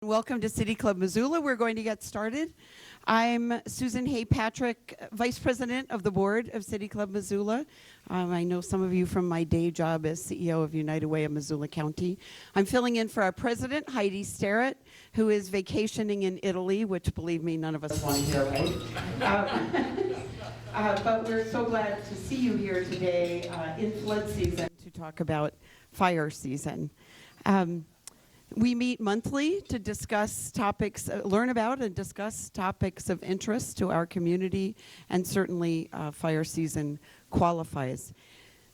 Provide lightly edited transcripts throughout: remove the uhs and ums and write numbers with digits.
Welcome to City Club Missoula. We're going to get started. I'm Susan Hay-Patrick, Vice President of the Board of City Club Missoula. I know some of you from my day job as CEO of United Way of Missoula County. I'm filling in for our president, Heidi Starrett, who is vacationing in Italy, which, believe me, none of us want to hear, right? But we're so glad to see you here today in flood season to talk about fire season. We meet monthly to discuss topics, learn about and discuss topics of interest to our community, and certainly fire season qualifies.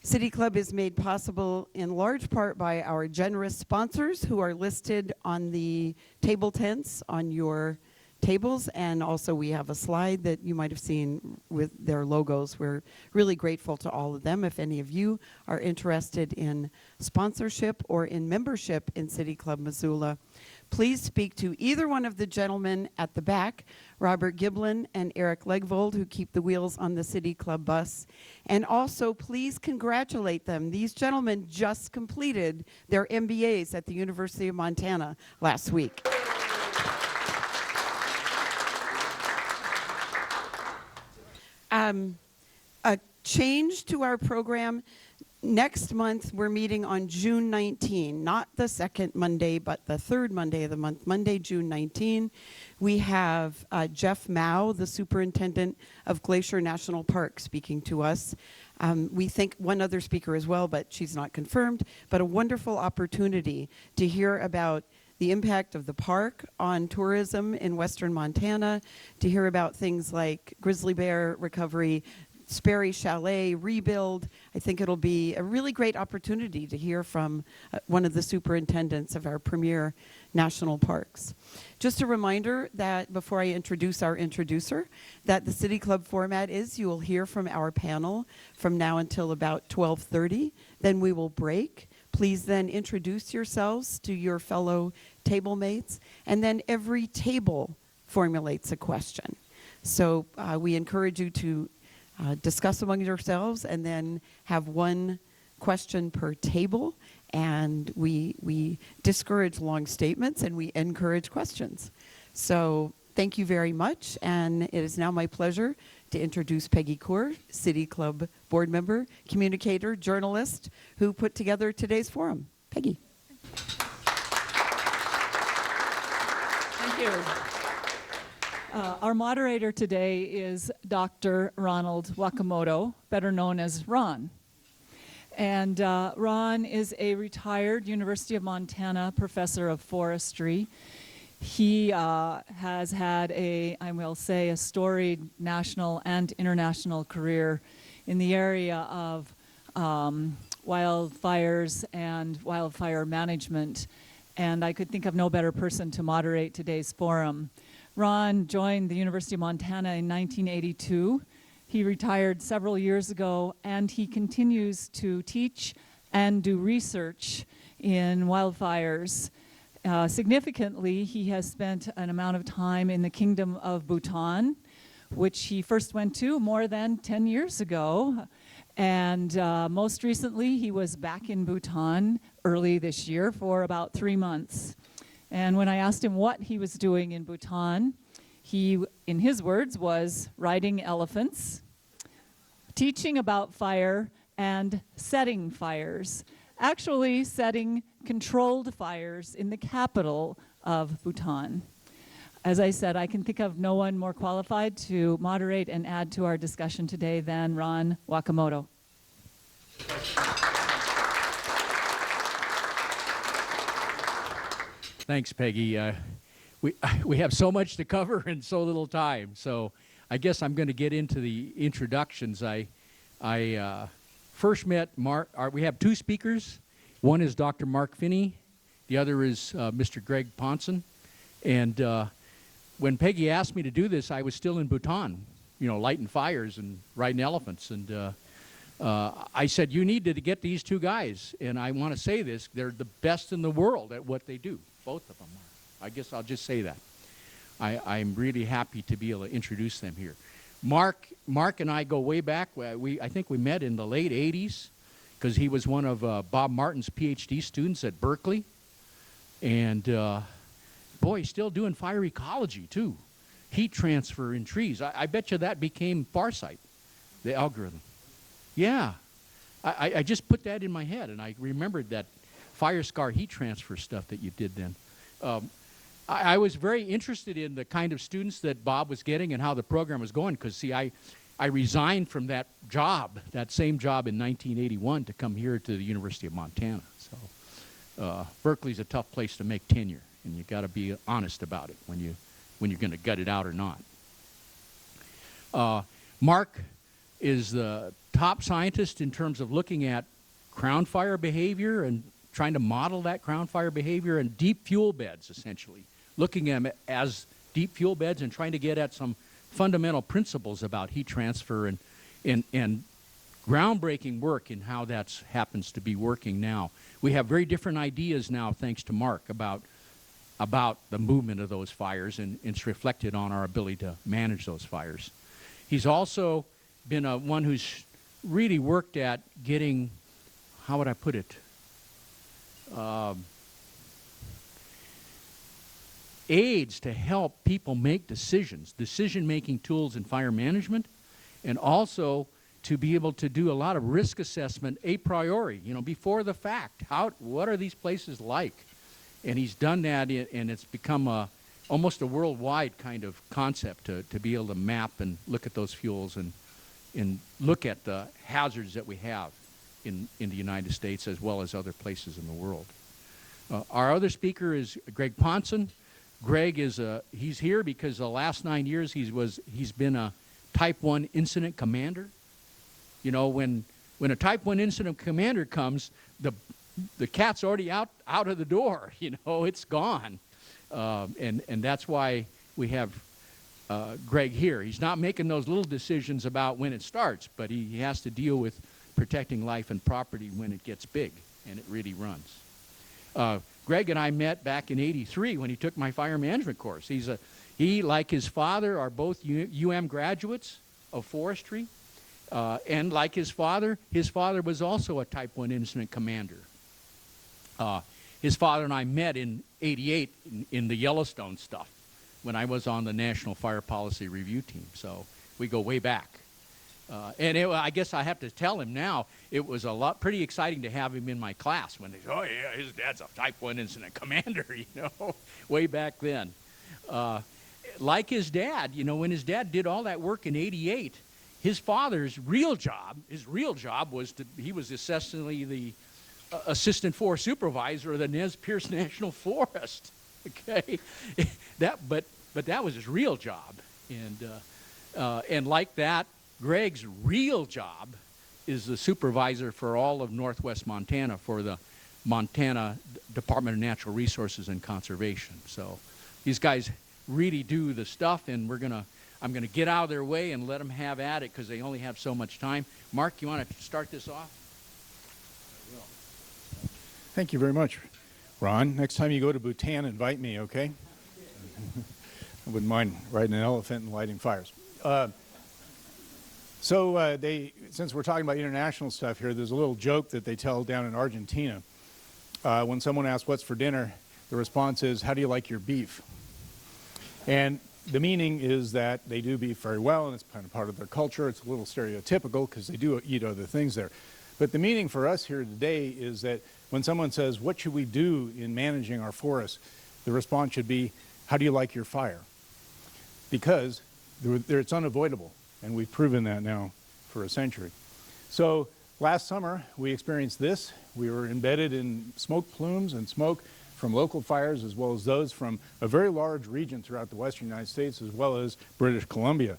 City Club is made possible in large part by our generous sponsors who are listed on the table tents on your tables, and also we have a slide that you might have seen with their logos. We're really grateful to all of them. If any of you are interested in sponsorship or in membership in City Club Missoula, please speak to either one of the gentlemen at the back, Robert Giblin and Eric Legvold, who keep the wheels on the City Club bus. And also, please congratulate them. These gentlemen just completed their MBAs at the University of Montana last week. A change to our program. Next month, we're meeting on June 19, not the second Monday, but the third Monday of the month, Monday, June 19. We have Jeff Mao, the superintendent of Glacier National Park, speaking to us. We think one other speaker as well, but she's not confirmed, but a wonderful opportunity to hear about the impact of the park on tourism in western Montana, to hear about things like grizzly bear recovery, Sperry Chalet rebuild. I think it'll be a really great opportunity to hear from one of the superintendents of our premier national parks. Just a reminder that before I introduce our introducer, that the City Club format is you will hear from our panel from now until about 12:30. Then we will break. Please then introduce yourselves to your fellow table mates, and then every table formulates a question. So we encourage you to discuss among yourselves and then have one question per table, and we discourage long statements and we encourage questions. So thank you very much, and it is now my pleasure to introduce Peggy Coor, City Club board member, communicator, journalist, who put together today's forum. Peggy. Thank you. Our moderator today is Dr. Ronald Wakimoto, better known as Ron. And Ron is a retired University of Montana professor of forestry. He has had I will say, a storied national and international career in the area of wildfires and wildfire management. And I could think of no better person to moderate today's forum. Ron joined the University of Montana in 1982. He retired several years ago, and he continues to teach and do research in wildfires. Significantly, he has spent an amount of time in the Kingdom of Bhutan, which he first went to more than 10 years ago. And most recently, he was back in Bhutan early this year for about 3 months. And when I asked him what he was doing in Bhutan, he, in his words, was riding elephants, teaching about fire, and setting fires. Actually setting controlled fires in the capital of Bhutan. As I said, I can think of no one more qualified to moderate and add to our discussion today than Ron Wakimoto. Thanks, Peggy. We have so much to cover in so little time, so I guess I'm going to get into the introductions. I first met Mark. We have two speakers. One is Dr. Mark Finney. The other is Mr. Greg Poncin. And when Peggy asked me to do this, I was still in Bhutan, lighting fires and riding elephants. And I said, you need to get these two guys. And I want to say this, they're the best in the world at what they do. Both of them are. I guess I'll just say that. I'm really happy to be able to introduce them here. Mark and I go way back. I think we met in the late 80s because he was one of Bob Martin's PhD students at Berkeley. And boy, he's still doing fire ecology too. Heat transfer in trees. I bet you that became Farsight, the algorithm. Yeah. I just put that in my head, and I remembered that fire scar heat transfer stuff that you did then. I was very interested in the kind of students that Bob was getting and how the program was going, because, see, I resigned from that job, that same job in 1981, to come here to the University of Montana. So Berkeley's a tough place to make tenure, and you got to be honest about it when you're going to gut it out or not. Mark is the top scientist in terms of looking at crown fire behavior and trying to model that crown fire behavior and deep fuel beds, essentially. Looking at them as deep fuel beds and trying to get at some fundamental principles about heat transfer and groundbreaking work in how that happens to be working now. We have very different ideas now, thanks to Mark, about the movement of those fires, and it's reflected on our ability to manage those fires. He's also been one who's really worked at getting, how would I put it, aids to help people make decisions, decision-making tools in fire management, and also to be able to do a lot of risk assessment a priori, before the fact. What are these places like? And he's done that, and it's become almost a worldwide kind of concept to be able to map and look at those fuels and look at the hazards that we have in the United States as well as other places in the world. Our other speaker is Greg Poncin. Greg he's here because the last 9 years he's been a Type 1 incident commander. When a Type 1 incident commander comes, the cat's already out of the door. It's gone, and that's why we have Greg here. He's not making those little decisions about when it starts, but he has to deal with protecting life and property when it gets big, and it really runs. Greg and I met back in '83 when he took my fire management course. He, like his father, are both UM graduates of forestry. And like his father was also a Type 1 incident commander. His father and I met in '88 in the Yellowstone stuff when I was on the National Fire Policy Review team. So we go way back. And I guess I have to tell him now, it was pretty exciting to have him in my class when they said, oh yeah, his dad's a Type 1 incident commander, way back then. Like his dad, when his dad did all that work in '88, his father's real job was he was essentially the assistant forest supervisor of the Nez Perce National Forest. Okay, but that was his real job, and like that, Greg's real job is the supervisor for all of Northwest Montana for the Montana Department of Natural Resources and Conservation. So these guys really do the stuff, and I'm gonna get out of their way and let them have at it because they only have so much time. Mark, you want to start this off? I will. Thank you very much, Ron. Next time you go to Bhutan, invite me, okay? I wouldn't mind riding an elephant and lighting fires. Since we're talking about international stuff here, there's a little joke that they tell down in Argentina. When someone asks what's for dinner, the response is, how do you like your beef? And the meaning is that they do beef very well, and it's kind of part of their culture. It's a little stereotypical because they do eat other things there. But the meaning for us here today is that when someone says, what should we do in managing our forests? The response should be, how do you like your fire? Because it's unavoidable, and we've proven that now for a century. So last summer, we experienced this. We were embedded in smoke plumes and smoke from local fires, as well as those from a very large region throughout the western United States, as well as British Columbia.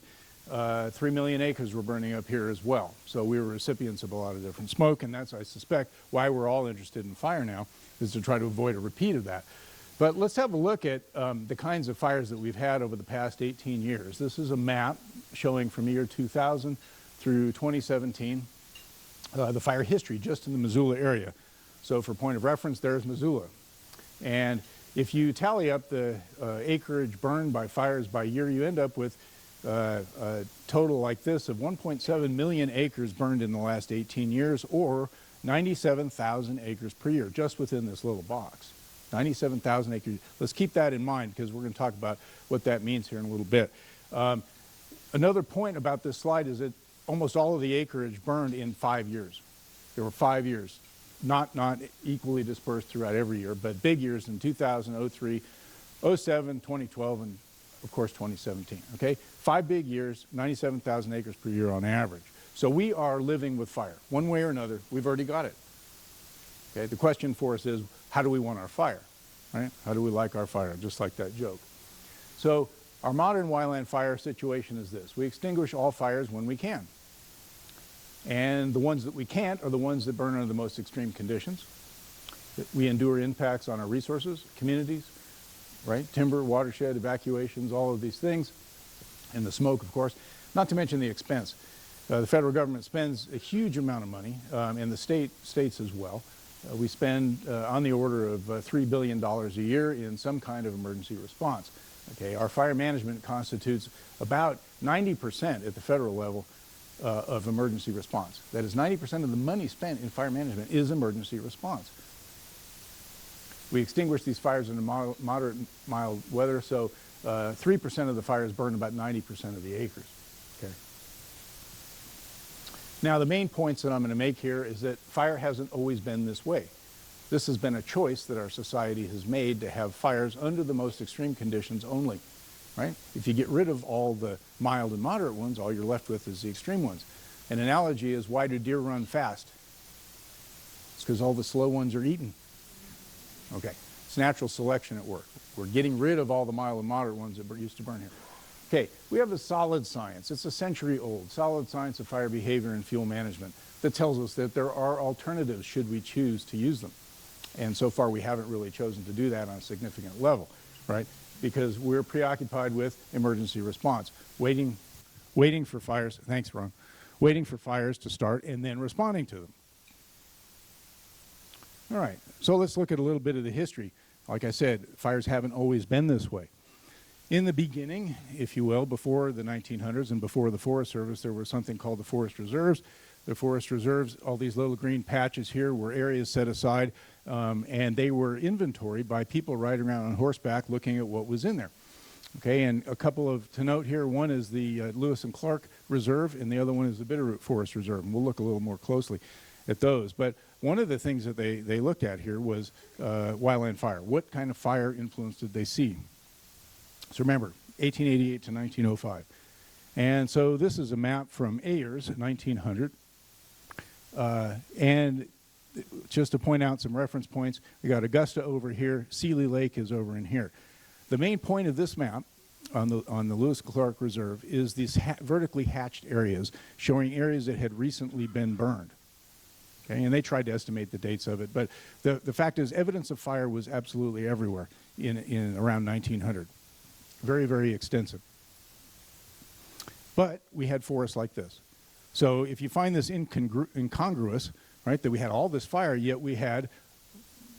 3 million acres were burning up here as well. So we were recipients of a lot of different smoke, and that's, I suspect, why we're all interested in fire now, is to try to avoid a repeat of that. But let's have a look at the kinds of fires that we've had over the past 18 years. This is a map showing from the year 2000 through 2017, the fire history just in the Missoula area. So for point of reference, there's Missoula. And if you tally up the acreage burned by fires by year, you end up with a total like this of 1.7 million acres burned in the last 18 years, or 97,000 acres per year, just within this little box. 97,000 acres. Let's keep that in mind because we're going to talk about what that means here in a little bit. Another point about this slide is that almost all of the acreage burned in 5 years. There were 5 years, not equally dispersed throughout every year, but big years in 2000, 03, 07, 2012, and of course 2017, okay? 5 big years, 97,000 acres per year on average. So we are living with fire. One way or another, we've already got it. Okay, the question for us is, how do we want our fire, right? How do we like our fire, just like that joke. So our modern wildland fire situation is this. We extinguish all fires when we can. And the ones that we can't are the ones that burn under the most extreme conditions. We endure impacts on our resources, communities, right? Timber, watershed, evacuations, all of these things. And the smoke, of course, not to mention the expense. The federal government spends a huge amount of money, and the states as well. We spend on the order of $3 billion a year in some kind of emergency response. Okay, our fire management constitutes about 90% at the federal level of emergency response. That is, 90% of the money spent in fire management is emergency response. We extinguish these fires in moderate, mild weather, so 3% of the fires burn about 90% of the acres. Okay. Now, the main points that I'm going to make here is that fire hasn't always been this way. This has been a choice that our society has made to have fires under the most extreme conditions only, right? If you get rid of all the mild and moderate ones, all you're left with is the extreme ones. An analogy is, why do deer run fast? It's because all the slow ones are eaten. Okay, it's natural selection at work. We're getting rid of all the mild and moderate ones that used to burn here. Okay, we have the solid science. It's a century old, solid science of fire behavior and fuel management that tells us that there are alternatives should we choose to use them. And so far we haven't really chosen to do that on a significant level, right? Because we're preoccupied with emergency response, waiting for fires, thanks Ron, waiting for fires to start and then responding to them. All right, so let's look at a little bit of the history. Like I said, fires haven't always been this way. In the beginning, if you will, before the 1900s and before the Forest Service, there was something called the Forest Reserves. The Forest Reserves, all these little green patches here, were areas set aside, and they were inventoried by people riding around on horseback looking at what was in there. Okay, and a couple to note here, one is the Lewis and Clark Reserve, and the other one is the Bitterroot Forest Reserve, and we'll look a little more closely at those. But one of the things that they looked at here was wildland fire. What kind of fire influence did they see? So remember, 1888 to 1905. And so this is a map from Ayers, 1900. And just to point out some reference points, we got Augusta over here, Seeley Lake is over in here. The main point of this map on the Lewis and Clark Reserve is these vertically hatched areas showing areas that had recently been burned. Okay, and they tried to estimate the dates of it, but the fact is evidence of fire was absolutely everywhere in around 1900. Very, very extensive. But we had forests like this. So if you find this incongruous, right, that we had all this fire, yet we had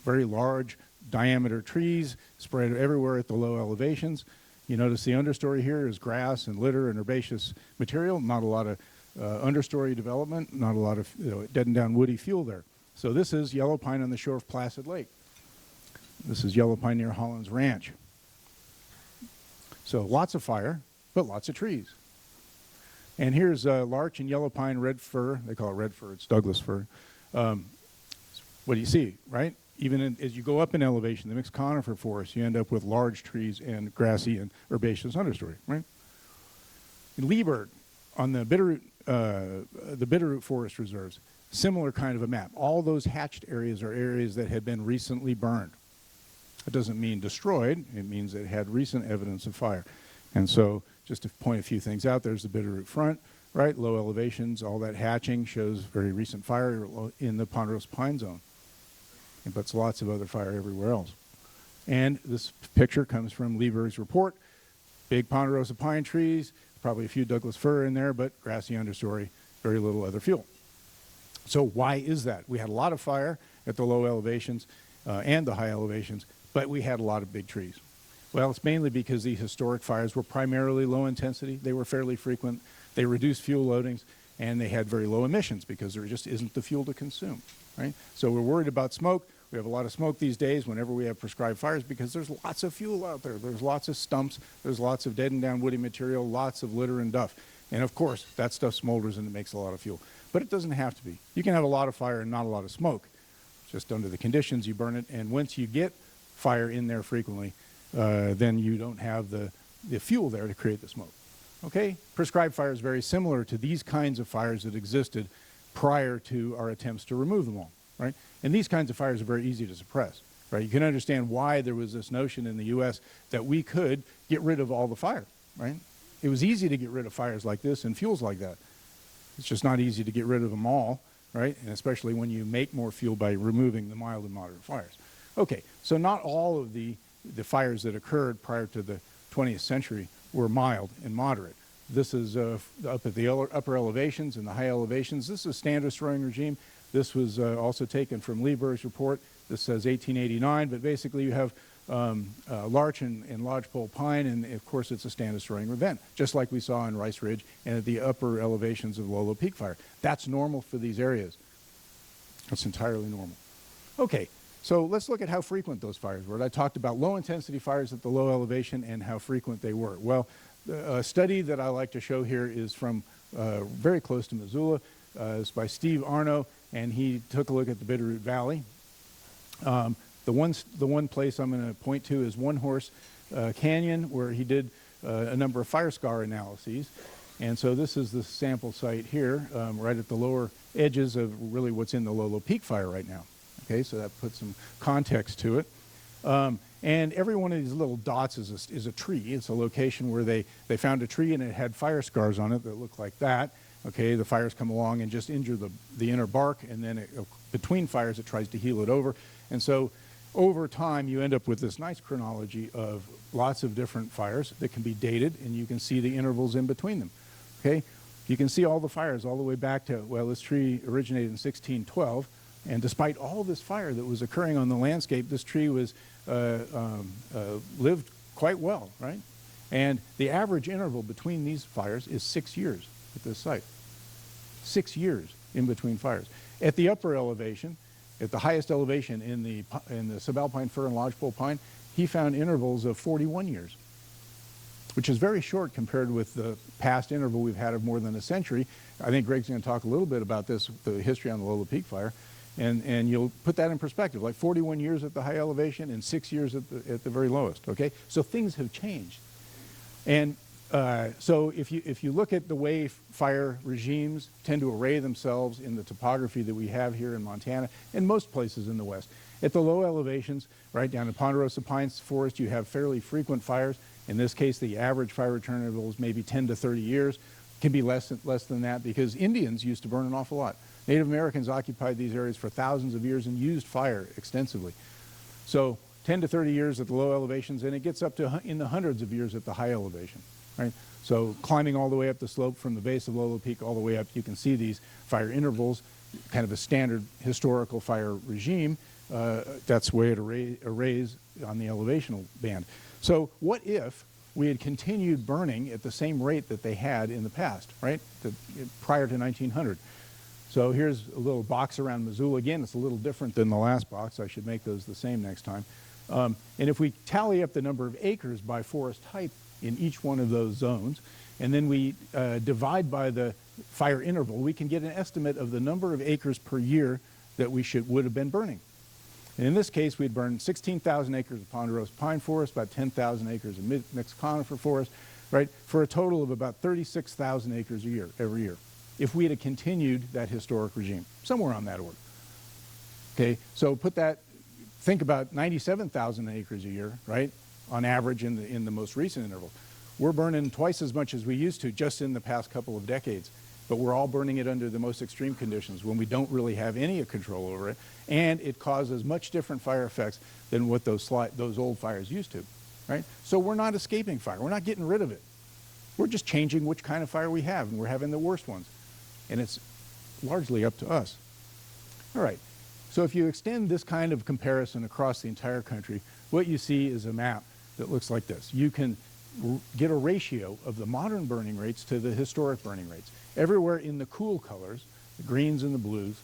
very large diameter trees spread everywhere at the low elevations. You notice the understory here is grass and litter and herbaceous material, not a lot of understory development, not a lot of dead and down woody fuel there. So this is yellow pine on the shore of Placid Lake. This is yellow pine near Holland's Ranch. So lots of fire, but lots of trees. And here's larch and yellow pine, red fir. They call it red fir. It's Douglas fir. What do you see, right? Even as you go up in elevation, the mixed conifer forest, you end up with large trees and grassy and herbaceous understory, right? In Leeburg, on the Bitterroot Forest Reserves, similar kind of a map. All those hatched areas are areas that had been recently burned. It doesn't mean destroyed. It means it had recent evidence of fire. And so just to point a few things out, there's the Bitterroot front, right? Low elevations, all that hatching shows very recent fire in the ponderosa pine zone. But lots of other fire everywhere else. And this picture comes from Leeburg's report. Big ponderosa pine trees, probably a few Douglas fir in there, but grassy understory, very little other fuel. So why is that? We had a lot of fire at the low elevations and the high elevations, but we had a lot of big trees. Well, it's mainly because these historic fires were primarily low intensity. They were fairly frequent. They reduced fuel loadings, and they had very low emissions because there just isn't the fuel to consume, right? So we're worried about smoke. We have a lot of smoke these days whenever we have prescribed fires because there's lots of fuel out there. There's lots of stumps. There's lots of dead and down woody material, lots of litter and duff. And of course, that stuff smolders and it makes a lot of fuel. But it doesn't have to be. You can have a lot of fire and not a lot of smoke. Just under the conditions, you burn it. And once you get fire in there frequently, then you don't have the fuel there to create the smoke. Okay? Prescribed fire is very similar to these kinds of fires that existed prior to our attempts to remove them all, right? And these kinds of fires are very easy to suppress, right? You can understand why there was this notion in the U.S. that we could get rid of all the fire, right? It was easy to get rid of fires like this and fuels like that. It's just not easy to get rid of them all, right? And especially when you make more fuel by removing the mild and moderate fires. Okay, so not all of the fires that occurred prior to the 20th century were mild and moderate. This is up at the upper elevations and the high elevations. This is a stand destroying regime. This was also taken from Lieberg's report. This says 1889, but basically you have larch and lodgepole pine, and of course it's a stand destroying event, just like we saw in Rice Ridge and at the upper elevations of Lolo Peak fire. That's normal for these areas. That's entirely normal. Okay, so let's look at how frequent those fires were. I talked about low intensity fires at the low elevation and how frequent they were. Well, a study that I like to show here is from very close to Missoula. It's by Steve Arno, and he took a look at the Bitterroot Valley. The one place I'm going to point to is One Horse Canyon, where he did a number of fire scar analyses. And so this is the sample site here, right at the lower edges of really what's in the Lolo Peak fire right now. Okay, so that puts some context to it. And every one of these little dots is a tree. It's a location where they found a tree and it had fire scars on it that look like that. Okay, the fires come along and just injure the inner bark, and then between fires it tries to heal it over. And so over time you end up with this nice chronology of lots of different fires that can be dated, and you can see the intervals in between them. Okay, you can see all the fires all the way back to, well, this tree originated in 1612. And despite all this fire that was occurring on the landscape, this tree was lived quite well, right? And the average interval between these fires is 6 years at this site. 6 years in between fires. At the upper elevation, at the highest elevation in the subalpine fir and lodgepole pine, he found intervals of 41 years, which is very short compared with the past interval we've had of more than a century. I think Greg's going to talk a little bit about this, the history on the Lolo Peak fire. And you'll put that in perspective, like 41 years at the high elevation and 6 years at the very lowest, okay? So things have changed. And so if you look at the way fire regimes tend to array themselves in the topography that we have here in Montana and most places in the West, at the low elevations, right down in Ponderosa Pines Forest, you have fairly frequent fires. In this case, the average fire return interval is maybe 10 to 30 years. It can be less than that because Indians used to burn an awful lot. Native Americans occupied these areas for thousands of years and used fire extensively. So 10 to 30 years at the low elevations, and it gets up to in the hundreds of years at the high elevation, right? So climbing all the way up the slope from the base of Lolo Peak all the way up, you can see these fire intervals, kind of a standard historical fire regime. That's the way it arrays on the elevational band. So what if we had continued burning at the same rate that they had in the past, right? Prior to 1900. So here's a little box around Missoula. Again, it's a little different than the last box. I should make those the same next time. And if we tally up the number of acres by forest type in each one of those zones, and then we divide by the fire interval, we can get an estimate of the number of acres per year that we would have been burning. And in this case, we'd burned 16,000 acres of ponderosa pine forest, about 10,000 acres of mixed conifer forest, right, for a total of about 36,000 acres a year, every year, if we had continued that historic regime, somewhere on that order. Okay, so think about 97,000 acres a year, right, on average in the most recent interval. We're burning twice as much as we used to just in the past couple of decades, but we're all burning it under the most extreme conditions when we don't really have any control over it, and it causes much different fire effects than what those old fires used to, right? So we're not escaping fire. We're not getting rid of it. We're just changing which kind of fire we have, and we're having the worst ones. And it's largely up to us. All right, so if you extend this kind of comparison across the entire country, what you see is a map that looks like this. You can get a ratio of the modern burning rates to the historic burning rates. Everywhere in the cool colors, the greens and the blues,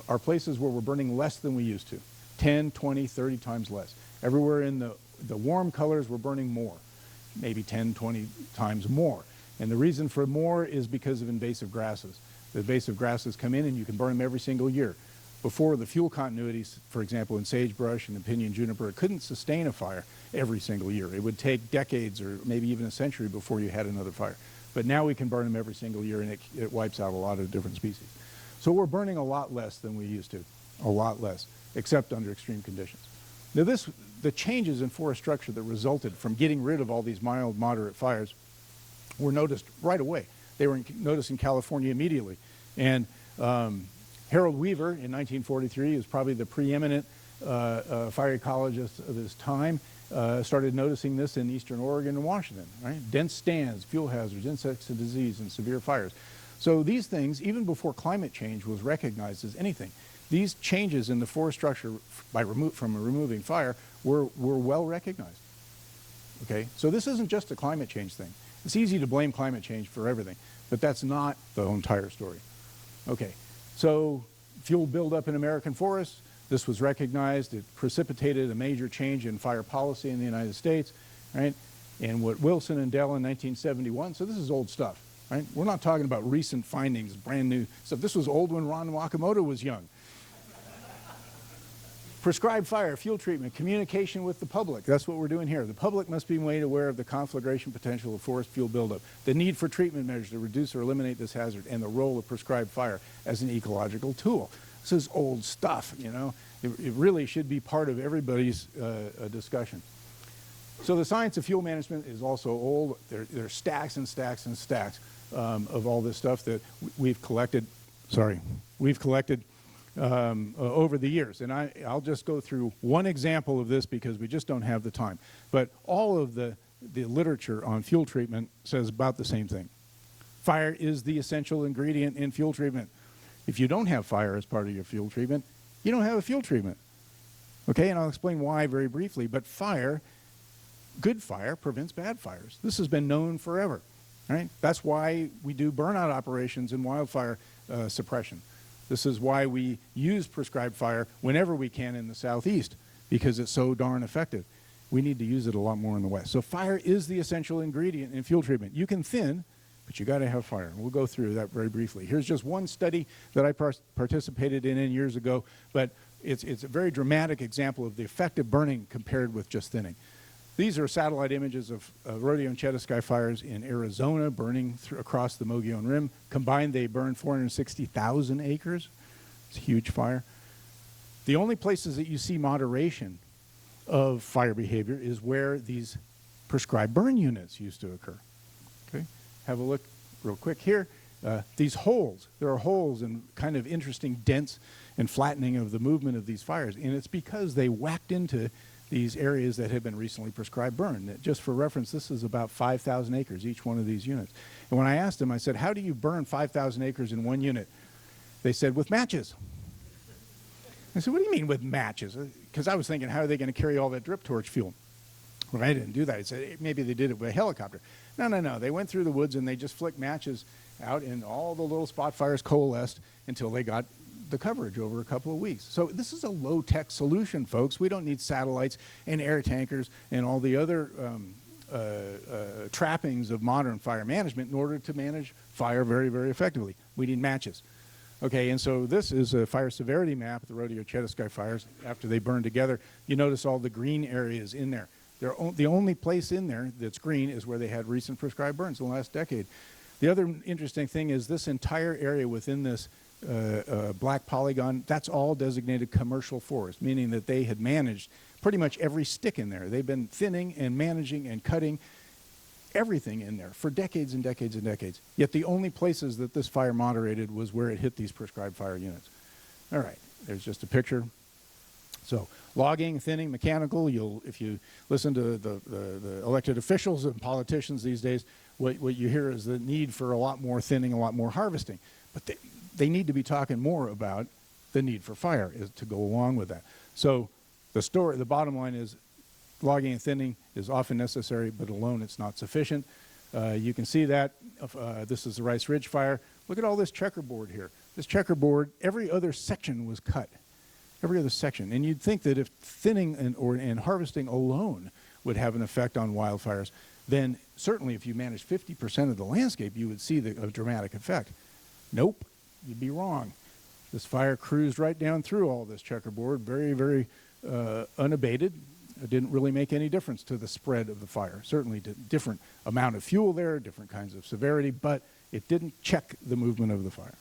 are places where we're burning less than we used to. 10, 20, 30 times less. Everywhere in the warm colors were burning more, maybe 10, 20 times more. And the reason for more is because of invasive grasses. The invasive grasses come in and you can burn them every single year. Before, the fuel continuities, for example, in sagebrush and in pinyon juniper, it couldn't sustain a fire every single year. It would take decades or maybe even a century before you had another fire. But now we can burn them every single year, and it wipes out a lot of different species. So we're burning a lot less than we used to, a lot less, except under extreme conditions. Now the changes in forest structure that resulted from getting rid of all these mild, moderate fires were noticed right away. They were noticed in California immediately. And Harold Weaver in 1943 is probably the preeminent fire ecologist of his time, started noticing this in eastern Oregon and Washington, right? Dense stands, fuel hazards, insects and disease, and severe fires. So these things, even before climate change was recognized as anything, these changes in the forest structure from removing fire were well recognized. Okay, so this isn't just a climate change thing. It's easy to blame climate change for everything, but that's not the entire story. Okay, so fuel buildup in American forests, this was recognized. It precipitated a major change in fire policy in the United States, right? And what Wilson and Dell in 1971, so this is old stuff, right? We're not talking about recent findings, brand new stuff. This was old when Ron Wakimoto was young. Prescribed fire, fuel treatment, communication with the public. That's what we're doing here. The public must be made aware of the conflagration potential of forest fuel buildup, the need for treatment measures to reduce or eliminate this hazard, and the role of prescribed fire as an ecological tool. This is old stuff, you know. It really should be part of everybody's discussion. So the science of fuel management is also old. There's stacks and stacks and stacks of all this stuff that we've collected. Over the years. And I'll just go through one example of this because we just don't have the time. But all of the literature on fuel treatment says about the same thing. Fire is the essential ingredient in fuel treatment. If you don't have fire as part of your fuel treatment, you don't have a fuel treatment. Okay, and I'll explain why very briefly. But fire, good fire, prevents bad fires. This has been known forever. Right? That's why we do burnout operations in wildfire suppression. This is why we use prescribed fire whenever we can in the southeast, because it's so darn effective. We need to use it a lot more in the west. So fire is the essential ingredient in fuel treatment. You can thin, but you got to have fire. We'll go through that very briefly. Here's just one study that I participated in years ago, but it's a very dramatic example of the effect of burning compared with just thinning. These are satellite images of rodeo and Chetasky fires in Arizona burning across the Mogollon Rim. Combined, they burned 460,000 acres. It's a huge fire. The only places that you see moderation of fire behavior is where these prescribed burn units used to occur. Okay, have a look real quick here. These holes, there are holes and kind of interesting dents and flattening of the movement of these fires, and it's because they whacked into these areas that have been recently prescribed burn. Just for reference, this is about 5,000 acres, each one of these units. And when I asked them, I said, how do you burn 5,000 acres in one unit? They said, with matches. I said, what do you mean with matches? Because I was thinking, how are they going to carry all that drip torch fuel? Well, I didn't do that. I said, maybe they did it with a helicopter. No. They went through the woods and they just flicked matches out, and all the little spot fires coalesced until they got the coverage over a couple of weeks. So this is a low-tech solution, folks. We don't need satellites and air tankers and all the other trappings of modern fire management in order to manage fire very, very effectively. We need matches. Okay, and so this is a fire severity map of the rodeo Chetasky fires after they burned together. You notice all the green areas in there. The only place in there that's green is where they had recent prescribed burns in the last decade. The other interesting thing is this entire area within this black polygon, that's all designated commercial forest, meaning that they had managed pretty much every stick in there. They've been thinning and managing and cutting everything in there for decades and decades and decades. Yet the only places that this fire moderated was where it hit these prescribed fire units. All right, there's just a picture. So logging, thinning, mechanical, if you listen to the elected officials and politicians these days, what you hear is the need for a lot more thinning, a lot more harvesting. But they need to be talking more about the need for fire to go along with that. So the bottom line is logging and thinning is often necessary, but alone it's not sufficient. You can see that. This is the Rice Ridge fire. Look at all this checkerboard here. This checkerboard, every other section was cut. every other section. And you'd think that if thinning and harvesting alone would have an effect on wildfires, then certainly if you manage 50% of the landscape, you would see a dramatic effect. Nope, you'd be wrong. This fire cruised right down through all this checkerboard, very, very unabated. It didn't really make any difference to the spread of the fire. Certainly different amount of fuel there, different kinds of severity, but it didn't check the movement of the fire.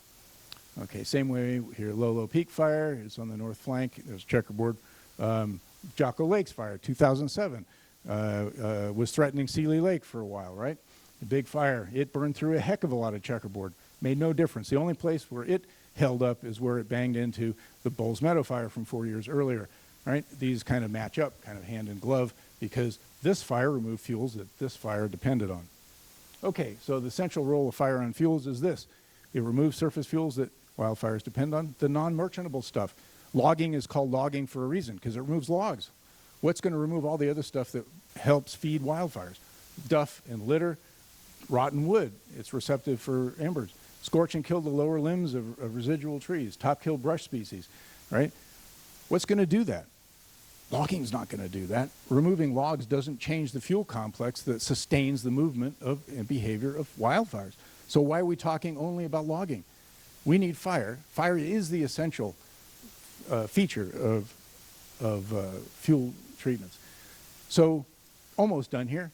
Okay, same way here, Lolo Peak fire is on the north flank. There's checkerboard. Jocko Lakes fire, 2007, was threatening Seeley Lake for a while, right? A big fire. It burned through a heck of a lot of checkerboard. Made no difference. The only place where it held up is where it banged into the Bulls Meadow fire from 4 years earlier, right? These kind of match up, kind of hand in glove, because this fire removed fuels that this fire depended on. Okay, so the central role of fire on fuels is this. It removes surface fuels that wildfires depend on, the non-merchantable stuff. Logging is called logging for a reason, because it removes logs. What's going to remove all the other stuff that helps feed wildfires? Duff and litter, rotten wood. It's receptive for embers. Scorch and kill the lower limbs of residual trees, top-kill brush species, right? What's going to do that? Logging's not going to do that. Removing logs doesn't change the fuel complex that sustains the movement of and behavior of wildfires. So why are we talking only about logging? We need fire. Fire is the essential feature of fuel treatments. So almost done here.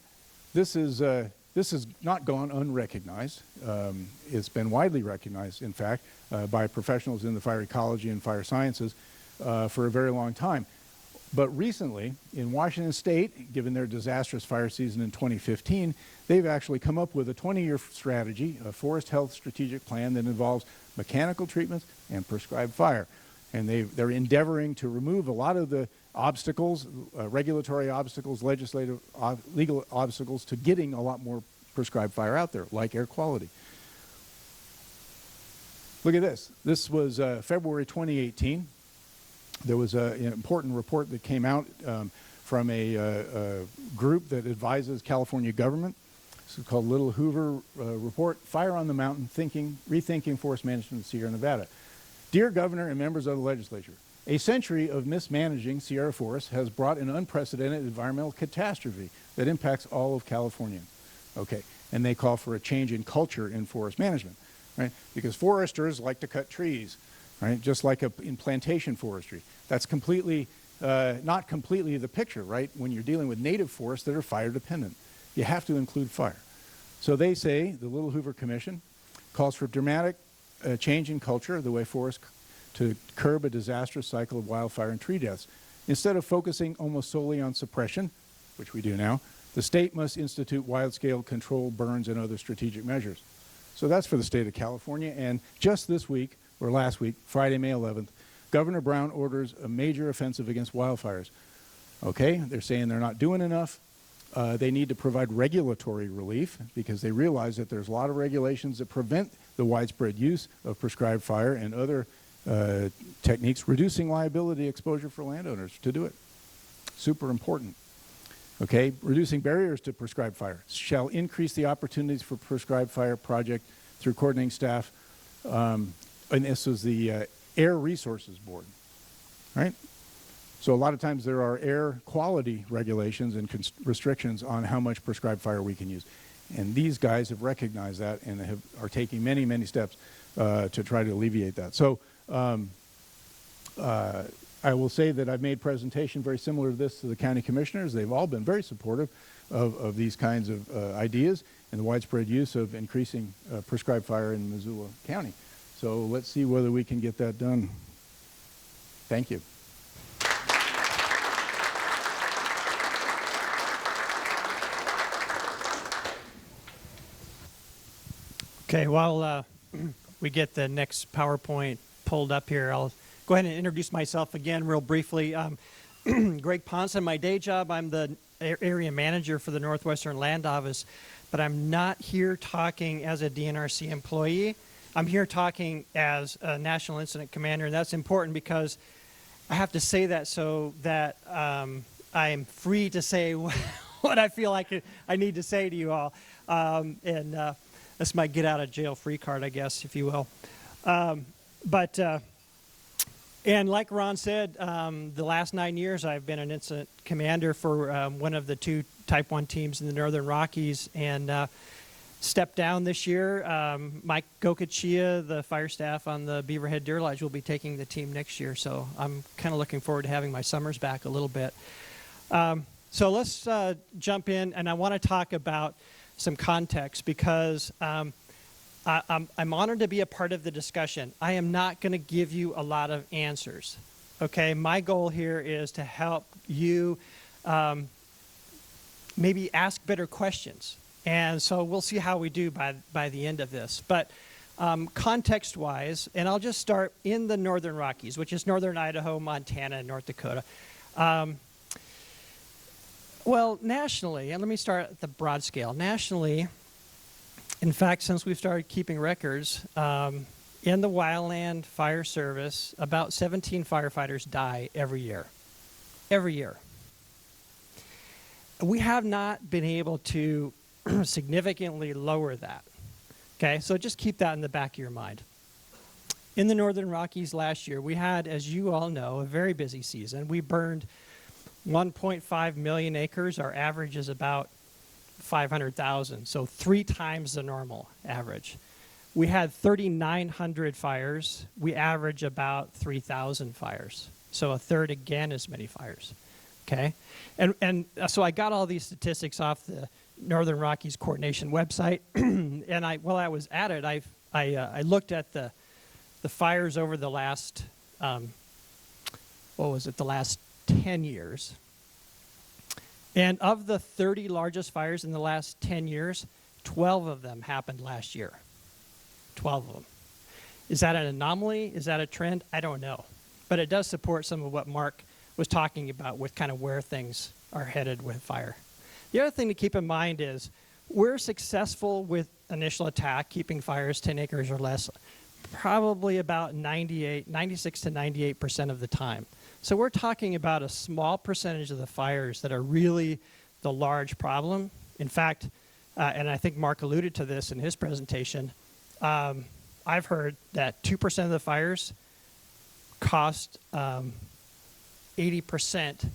This has not gone unrecognized. It's been widely recognized, in fact, by professionals in the fire ecology and fire sciences for a very long time. But recently, in Washington State, given their disastrous fire season in 2015, they've actually come up with a 20-year strategy, a forest health strategic plan that involves mechanical treatments and prescribed fire. And they're endeavoring to remove a lot of the obstacles, regulatory obstacles, legislative, legal obstacles to getting a lot more prescribed fire out there, like air quality. Look at this. This was February 2018. There was an important report that came out from a group that advises California government. This is called Little Hoover Report, Fire on the Mountain, Rethinking Forest Management in Sierra Nevada. Dear Governor and members of the legislature, a century of mismanaging Sierra forests has brought an unprecedented environmental catastrophe that impacts all of California. Okay, and they call for a change in culture in forest management, right? Because foresters like to cut trees, right? Just like in plantation forestry. That's completely, not completely the picture, right? When you're dealing with native forests that are fire dependent, you have to include fire. So they say, the Little Hoover Commission calls for dramatic change in culture, the way forests to curb a disastrous cycle of wildfire and tree deaths. Instead of focusing almost solely on suppression, which we do now, the state must institute wide-scale control, burns, and other strategic measures. So that's for the state of California. And just this week, or last week, Friday, May 11th, Governor Brown orders a major offensive against wildfires. Okay, they're saying they're not doing enough. They need to provide regulatory relief because they realize that there's a lot of regulations that prevent the widespread use of prescribed fire and other techniques, reducing liability exposure for landowners to do it. Super important. Okay, reducing barriers to prescribed fire shall increase the opportunities for prescribed fire project through coordinating staff. And this was the Air Resources Board, right? So a lot of times there are air quality regulations and restrictions on how much prescribed fire we can use. And these guys have recognized that and are taking many, many steps to try to alleviate that. So I will say that I've made presentation very similar to this to the county commissioners. They've all been very supportive of these kinds of ideas and the widespread use of increasing prescribed fire in Missoula County. So let's see whether we can get that done. Thank you. Okay, while we get the next PowerPoint pulled up here, I'll go ahead and introduce myself again real briefly. Greg Poncin, my day job, I'm the area manager for the Northwestern Land Office, but I'm not here talking as a DNRC employee. I'm here talking as a National Incident Commander, and that's important because I have to say that so that I am free to say what I feel like I need to say to you all. That's my get out of jail free card, I guess, if you will. But And like Ron said, the last 9 years I've been an incident commander for one of the 2 Type 1 teams in the Northern Rockies, and stepped down this year. Mike Gokachia, the fire staff on the Beaverhead Deer Lodge, will be taking the team next year, so I'm kind of looking forward to having my summers back a little bit. So let's jump in, and I want to talk about some context because I'm honored to be a part of the discussion. I am not going to give you a lot of answers, okay? My goal here is to help you maybe ask better questions. And so we'll see how we do by the end of this. But context-wise, and I'll just start in the Northern Rockies, which is northern Idaho, Montana, and North Dakota. Well, nationally, and let me start at the broad scale. Nationally, in fact, since we've started keeping records, in the Wildland Fire Service, about 17 firefighters die every year. Every year. We have not been able to significantly lower that. Okay, so just keep that in the back of your mind. In the Northern Rockies last year, we had, as you all know, a very busy season. We burned 1.5 million acres. Our average is about 500,000, so 3 times the normal average. We had 3,900 fires. We average about 3,000 fires, so a third again as many fires. Okay, and so I got all these statistics off the Northern Rockies Coordination website, and while I was at it, I looked at the fires over the last the last 10 years, and of the 30 largest fires in the last 10 years, 12 of them happened last year. 12 of them. Is that an anomaly? Is that a trend? I don't know, but it does support some of what Mark was talking about with kind of where things are headed with fire. The other thing to keep in mind is we're successful with initial attack, keeping fires 10 acres or less, probably about 96 to 98% of the time. So we're talking about a small percentage of the fires that are really the large problem. In fact, and I think Mark alluded to this in his presentation, I've heard that 2% of the fires cost 80%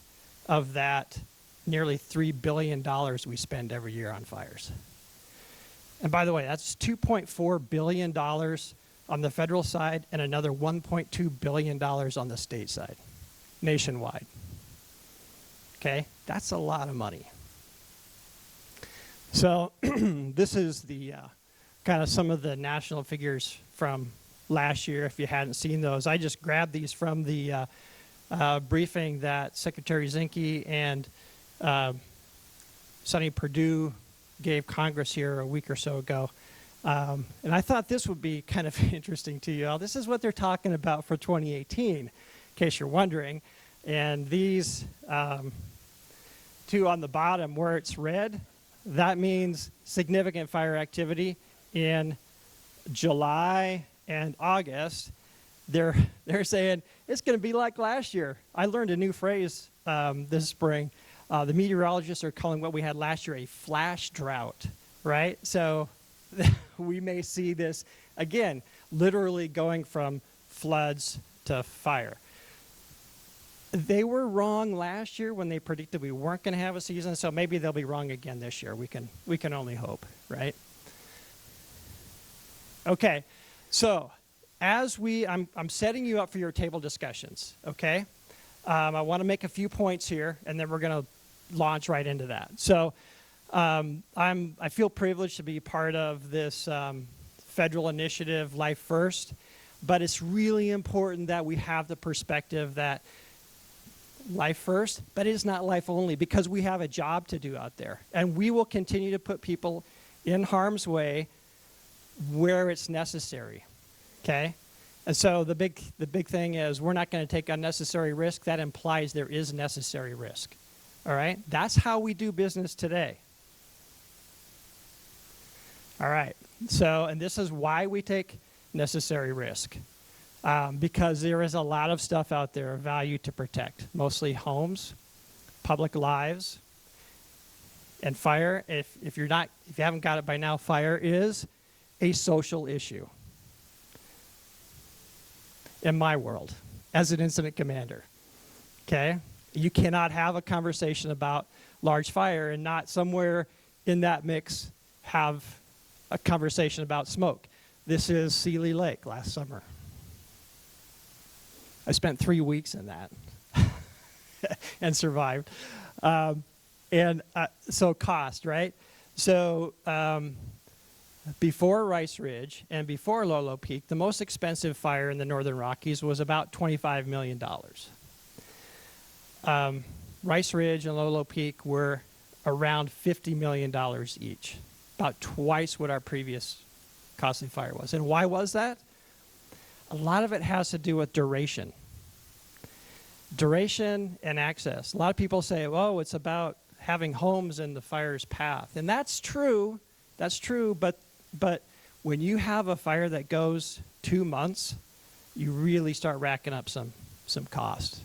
of that nearly $3 billion we spend every year on fires. And by the way, that's $2.4 billion on the federal side and another $1.2 billion on the state side, nationwide. Okay, that's a lot of money. So this is the kind of some of the national figures from last year. If you hadn't seen those, I just grabbed these from the briefing that Secretary Zinke and Sonny Perdue gave Congress here a week or so ago. And I thought this would be kind of interesting to you all. This is what they're talking about for 2018, in case you're wondering. And these 2 on the bottom where it's red, that means significant fire activity in July and August. They're saying it's going to be like last year. I learned a new phrase this spring. The meteorologists are calling what we had last year a flash drought, right? So we may see this, again, literally going from floods to fire. They were wrong last year when they predicted we weren't going to have a season, so maybe they'll be wrong again this year. We can only hope, right? Okay, so as I'm setting you up for your table discussions, okay? I want to make a few points here, and then we're going to launch right into that. So I feel privileged to be part of this federal initiative, Life First, but it's really important that we have the perspective that life first, but it's not life only, because we have a job to do out there, and we will continue to put people in harm's way where it's necessary. Okay, and so the big thing is we're not going to take unnecessary risk. That implies there is necessary risk. All right, that's how we do business today. All right, so and this is why we take necessary risk, because there is a lot of stuff out there of value to protect, mostly homes, public lives, and fire. If you haven't got it by now, fire is a social issue. In my world, as an incident commander. Okay? You cannot have a conversation about large fire and not somewhere in that mix have a conversation about smoke. This is Seeley Lake last summer. I spent 3 weeks in that and survived. So cost, right? So before Rice Ridge and before Lolo Peak, the most expensive fire in the Northern Rockies was about $25 million. Rice Ridge and Lolo Peak were around $50 million each, about twice what our previous costly fire was. And why was that? A lot of it has to do with duration. Duration and access. A lot of people say, oh, it's about having homes in the fire's path. And that's true. That's true. But when you have a fire that goes 2 months, you really start racking up some cost.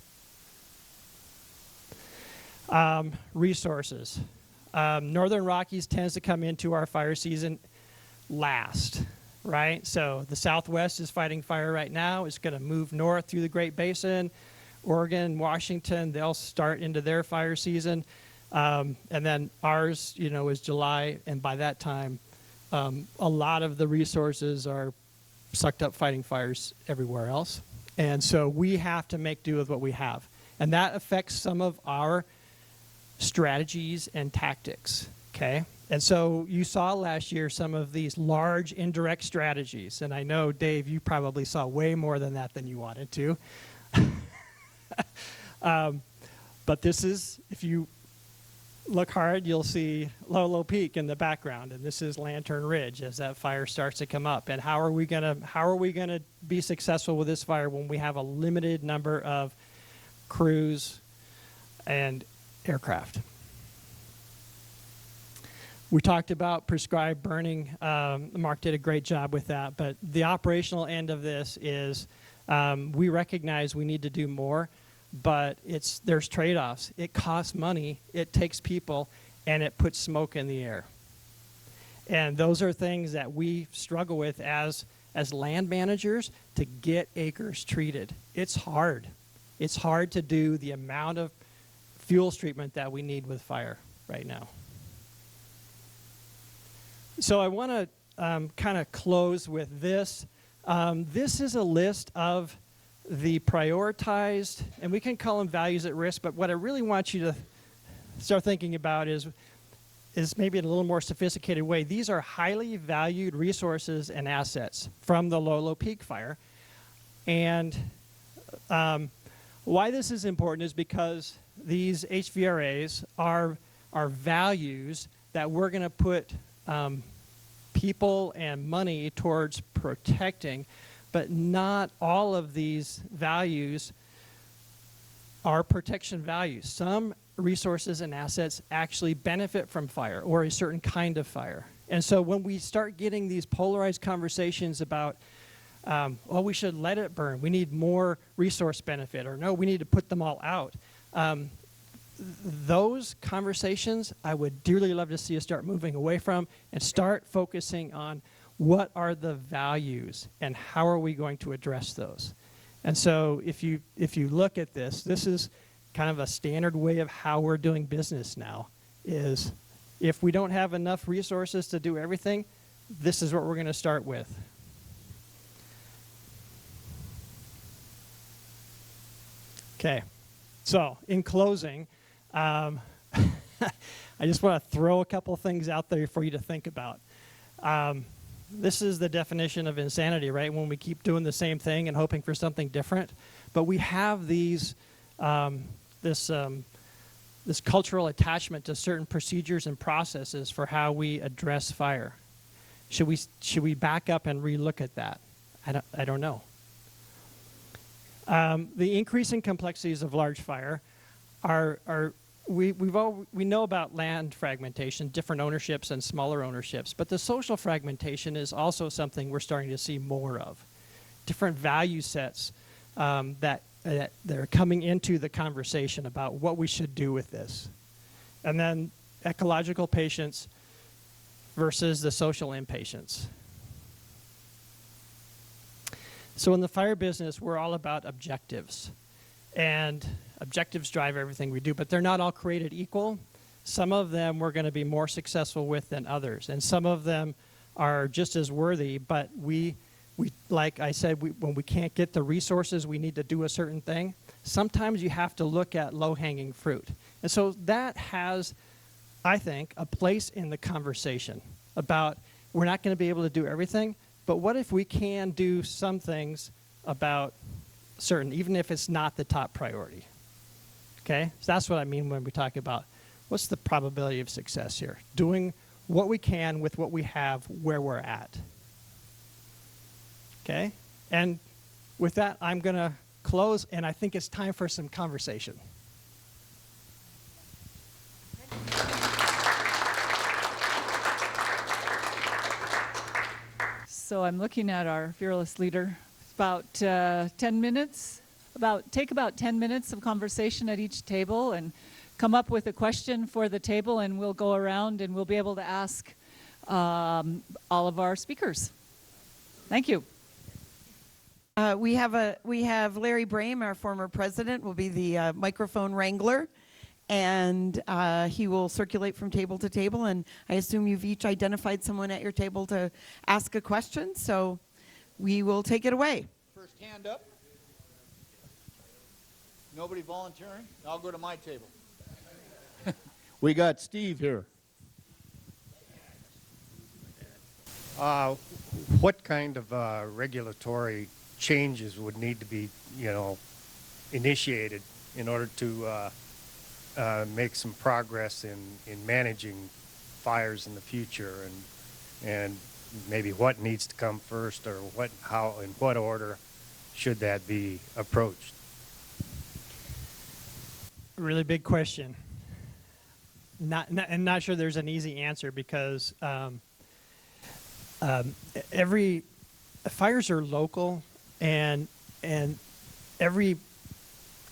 Resources. Northern Rockies tends to come into our fire season last, right? So the Southwest is fighting fire right now. It's going to move north through the Great Basin. Oregon, Washington, they'll start into their fire season. And then ours, is July. And by that time, a lot of the resources are sucked up fighting fires everywhere else. And so we have to make do with what we have. And that affects some of our strategies and tactics, okay? And so you saw last year some of these large indirect strategies. And I know, Dave, you probably saw way more than that than you wanted to. But this is, if you look hard, you'll see Lolo Peak in the background, and this is Lantern Ridge as that fire starts to come up. And how are we gonna be successful with this fire when we have a limited number of crews and aircraft? We talked about prescribed burning. Mark did a great job with that, but the operational end of this is we recognize we need to do more, but there's trade-offs. It costs money, it takes people, and it puts smoke in the air. And those are things that we struggle with as land managers to get acres treated. It's hard. It's hard to do the amount of fuels treatment that we need with fire right now. So I want to kind of close with this. This is a list of the prioritized, and we can call them values at risk, but what I really want you to start thinking about is maybe in a little more sophisticated way. These are highly valued resources and assets from the Lolo Peak fire. And why this is important is because these HVRAs are values that we're going to put people and money towards protecting, but not all of these values are protection values. Some resources and assets actually benefit from fire or a certain kind of fire. And so when we start getting these polarized conversations about, we should let it burn, we need more resource benefit, or no, we need to put them all out. Those conversations I would dearly love to see us start moving away from and start focusing on what are the values and how are we going to address those. And so if you look at this is kind of a standard way of how we're doing business now, is if we don't have enough resources to do everything, this is what we're going to start with. Okay, so in closing, I just want to throw a couple things out there for you to think about. This is the definition of insanity, right? When we keep doing the same thing and hoping for something different. But we have these, this cultural attachment to certain procedures and processes for how we address fire. Should we back up and relook at that? I don't know. The increasing complexities of large fire we know about land fragmentation, different ownerships and smaller ownerships, but the social fragmentation is also something we're starting to see more of. Different value sets that are coming into the conversation about what we should do with this. And then ecological patience versus the social impatience. So in the fire business, we're all about objectives. And objectives drive everything we do, but they're not all created equal. Some of them we're going to be more successful with than others. And some of them are just as worthy, but we like I said, when we can't get the resources we need to do a certain thing, sometimes you have to look at low-hanging fruit. And so that has, I think, a place in the conversation about we're not going to be able to do everything, but what if we can do some things about certain, even if it's not the top priority? Okay? So that's what I mean when we talk about what's the probability of success here? Doing what we can with what we have where we're at. Okay? And with that, I'm going to close, and I think it's time for some conversation. So I'm looking at our fearless leader. It's about 10 minutes. Take about 10 minutes of conversation at each table and come up with a question for the table, and we'll go around and we'll be able to ask all of our speakers. Thank you. We have Larry Brame, our former president, will be the microphone wrangler, and he will circulate from table to table. And I assume you've each identified someone at your table to ask a question, so we will take it away. First hand up. Nobody volunteering? I'll go to my table. We got Steve here. What kind of regulatory changes would need to be, initiated in order to make some progress in managing fires in the future, and maybe what needs to come first, or how, in what order should that be approached? Really big question. Not sure there's an easy answer, because fires are local, and every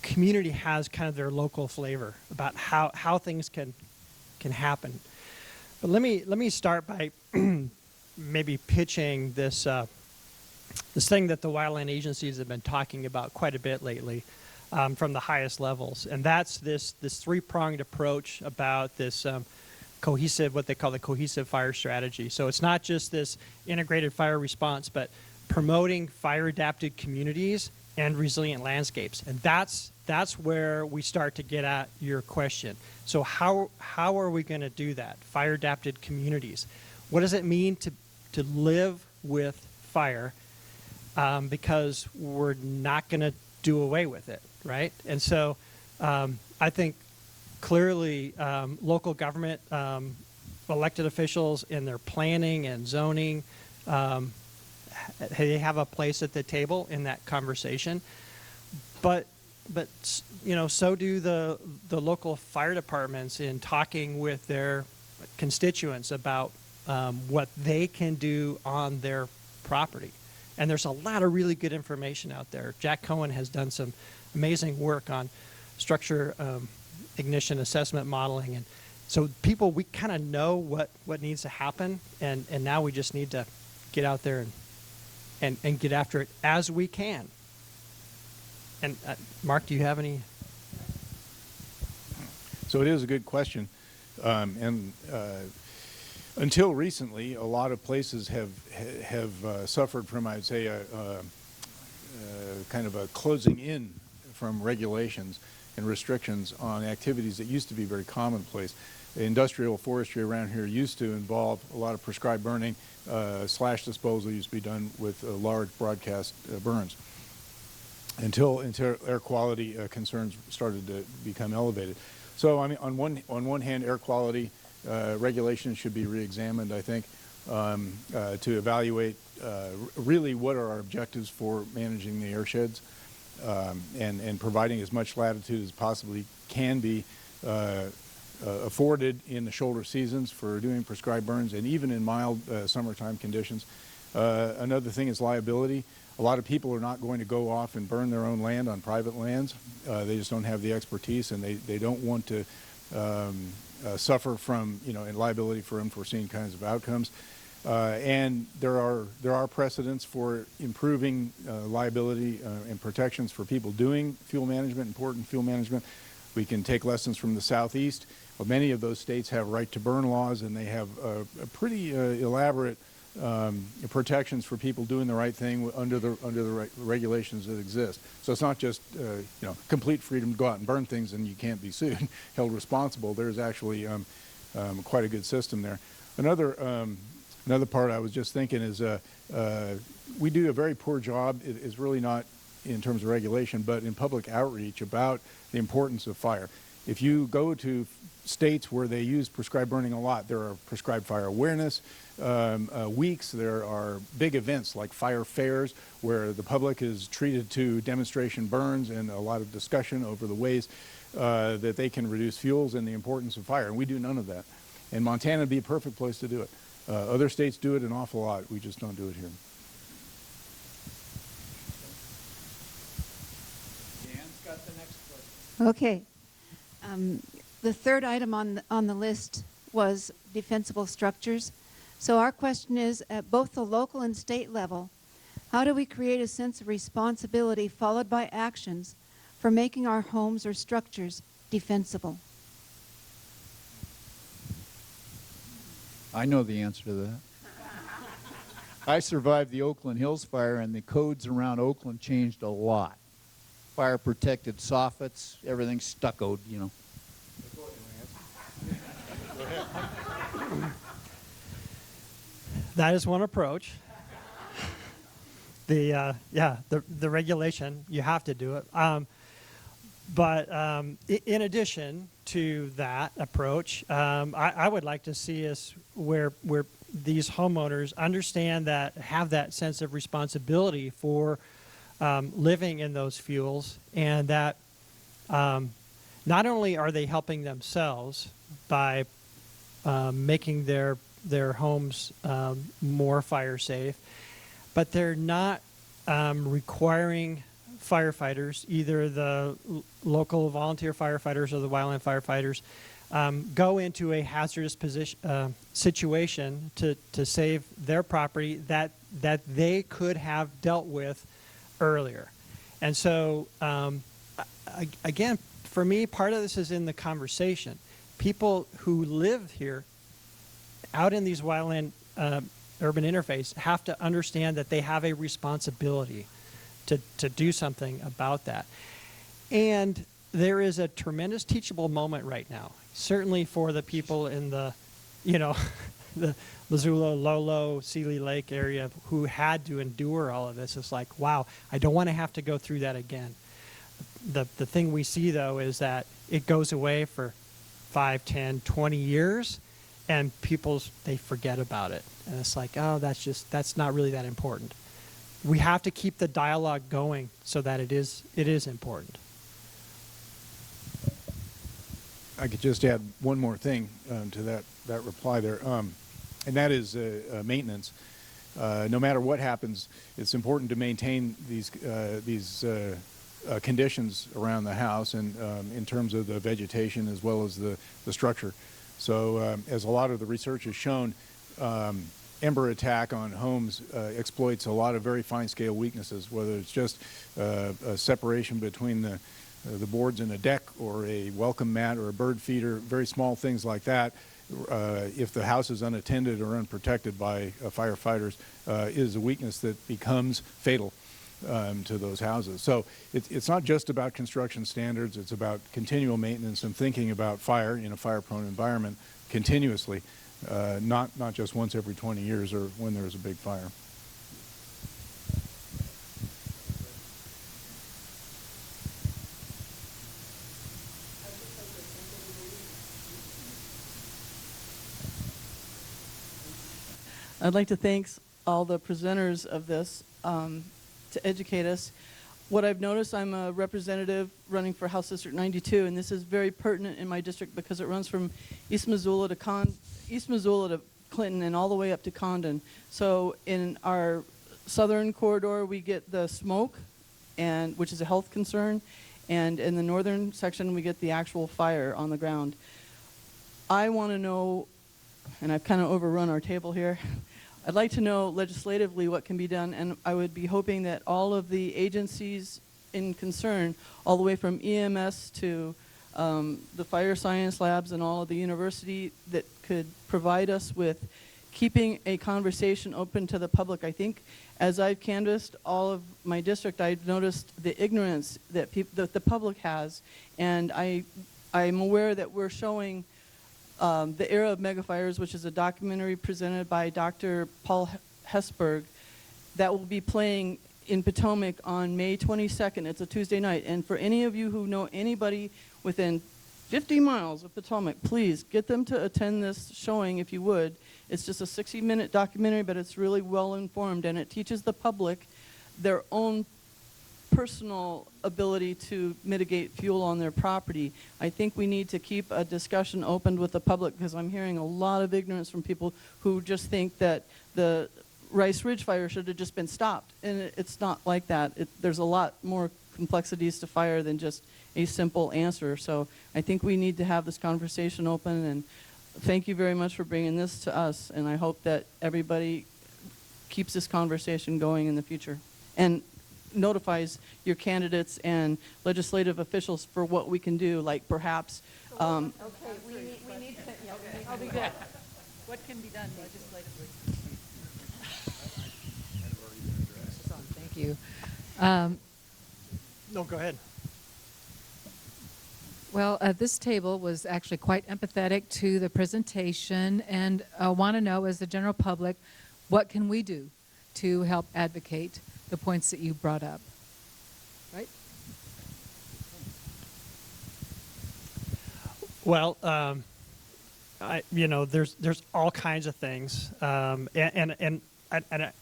community has kind of their local flavor about how things can happen. But let me start by maybe pitching this thing that the wildland agencies have been talking about quite a bit lately. From the highest levels, and that's this three-pronged approach about this cohesive, what they call the cohesive fire strategy. So it's not just this integrated fire response, but promoting fire-adapted communities and resilient landscapes. And that's where we start to get at your question. So how are we going to do that? Fire-adapted communities. What does it mean to live with fire? Because we're not going to do away with it, right? And so I think clearly local government, elected officials in their planning and zoning, they have a place at the table in that conversation. But so do the local fire departments in talking with their constituents about what they can do on their property. And there's a lot of really good information out there. Jack Cohen has done some amazing work on structure ignition assessment modeling. And so we kind of know what needs to happen. And now we just need to get out there and get after it as we can. And Mark, do you have any? So it is a good question. Until recently, a lot of places have suffered from, I'd say, kind of a closing in from regulations and restrictions on activities that used to be very commonplace. Industrial forestry around here used to involve a lot of prescribed burning. Slash disposal used to be done with large broadcast burns until air quality concerns started to become elevated. So I mean, on one hand, air quality regulations should be re-examined, I think, to evaluate really what are our objectives for managing the airsheds and providing as much latitude as possibly can be afforded in the shoulder seasons for doing prescribed burns, and even in mild summertime conditions. Another thing is liability. A lot of people are not going to go off and burn their own land on private lands. They just don't have the expertise, and they don't want to suffer from, and liability for unforeseen kinds of outcomes. And there are precedents for improving liability and protections for people doing fuel management, important fuel management. We can take lessons from the Southeast. Many of those states have right-to-burn laws, and they have a pretty elaborate protections for people doing the right thing under the regulations that exist. So it's not just complete freedom to go out and burn things and you can't be sued, held responsible. There's actually quite a good system there. Another part I was just thinking is we do a very poor job. It is really not in terms of regulation, but in public outreach about the importance of fire. If you go to states where they use prescribed burning a lot, there are prescribed fire awareness weeks. There are big events like fire fairs where the public is treated to demonstration burns and a lot of discussion over the ways that they can reduce fuels and the importance of fire. And we do none of that. And Montana would be a perfect place to do it. Other states do it an awful lot. We just don't do it here. Dan's got the next question. Okay. The third item on the list was defensible structures. So our question is, at both the local and state level, how do we create a sense of responsibility followed by actions for making our homes or structures defensible? I know the answer to that. I survived the Oakland Hills fire, and the codes around Oakland changed a lot. Fire protected soffits, everything stuccoed, you know. That is one approach. The regulation, you have to do it. But in addition to that approach, I would like to see us where these homeowners understand that, have that sense of responsibility for living in those fuels, and that not only are they helping themselves by making their homes more fire safe, but they're not requiring firefighters, either the local volunteer firefighters or the wildland firefighters, go into a hazardous situation to save their property that they could have dealt with earlier. And so, again, for me, part of this is in the conversation. People who live here, out in these wildland urban interface, have to understand that they have a responsibility to do something about that. And there is a tremendous teachable moment right now, certainly for the people in the, the Missoula, Lolo, Seeley Lake area who had to endure all of this. It's like, wow, I don't want to have to go through that again. The thing we see, though, is that it goes away for 5, 10, 20 years, and they forget about it. And it's like, oh, that's not really that important. We have to keep the dialogue going so that it is important. I could just add one more thing to that reply there, and that is maintenance. No matter what happens, it's important to maintain these conditions around the house, and in terms of the vegetation as well as the structure. So as a lot of the research has shown, ember attack on homes exploits a lot of very fine scale weaknesses, whether it's just a separation between the boards in a deck or a welcome mat or a bird feeder, very small things like that. If the house is unattended or unprotected by firefighters, is a weakness that becomes fatal to those houses. So it's not just about construction standards, it's about continual maintenance and thinking about fire in a fire-prone environment continuously, not just once every 20 years or when there's a big fire. I'd like to thank all the presenters of this to educate us. What I've noticed, I'm a representative running for House District 92, and this is very pertinent in my district because it runs from East Missoula to Clinton and all the way up to Condon. So in our southern corridor, we get the smoke, which is a health concern, and in the northern section, we get the actual fire on the ground. I want to know, and I've kind of overrun our table here, I'd like to know legislatively what can be done, and I would be hoping that all of the agencies in concern, all the way from EMS to the fire science labs and all of the university, that could provide us with keeping a conversation open to the public. I think as I've canvassed all of my district, I've noticed the ignorance that the public has, and I'm aware that we're showing The Era of Megafires, which is a documentary presented by Dr. Paul Hesburgh, that will be playing in Potomac on May 22nd. It's a Tuesday night. And for any of you who know anybody within 50 miles of Potomac, please get them to attend this showing if you would. It's just a 60-minute documentary, but it's really well informed, and it teaches the public their own personal ability to mitigate fuel on their property. I think we need to keep a discussion open with the public, because I'm hearing a lot of ignorance from people who just think that the Rice Ridge fire should have just been stopped, and it's not like that. There's a lot more complexities to fire than just a simple answer. So I think we need to have this conversation open, and thank you very much for bringing this to us, and I hope that everybody keeps this conversation going in the future and notifies your candidates and legislative officials for what we can do, like perhaps Okay, we need to, yeah, I'll be good. What can be done legislatively? Thank you. No, go ahead. Well, this table was actually quite empathetic to the presentation, and I want to know, as the general public, what can we do to help advocate the points that you brought up? Right? Well, there's all kinds of things, and I'm at